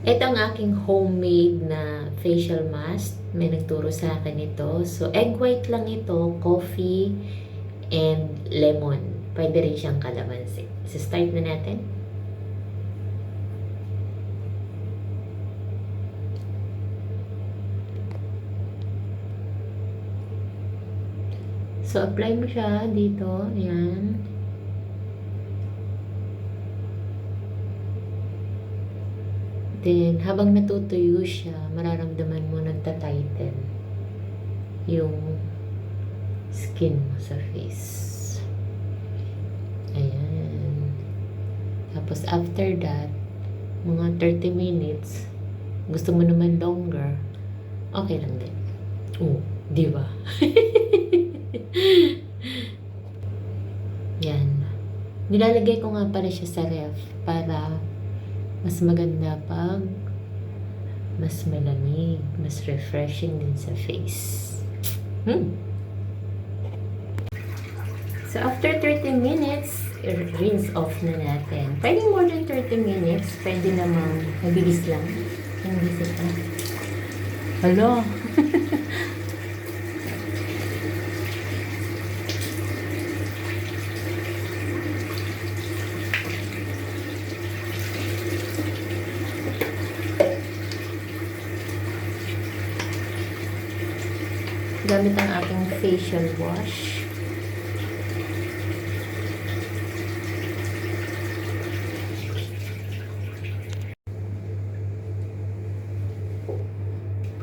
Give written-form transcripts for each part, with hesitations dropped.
Ito ang aking homemade na facial mask. May nagturo sa akin ito. So, egg white lang ito, coffee, and lemon. Pwede rin siyang kalamansi. So, start na natin. So, apply mo siya dito. Ayan. Then, habang natutuyo siya, mararamdaman mo nagta-tighten yung skin mo sa face. Ayan. Tapos, after that, mga 30 minutes, gusto mo naman longer, okay lang din. Oh, di ba? Yan. Nilalagay ko nga pala siya sa ref para mas maganda pag mas malamig, mas refreshing din sa face. So, after 30 minutes, rinse off na natin. Pwede more than 30 minutes. Pwede namang mabilis lang. Hindi sila. Hala! Gamit ang aking facial wash.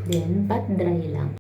Then, pat dry lang.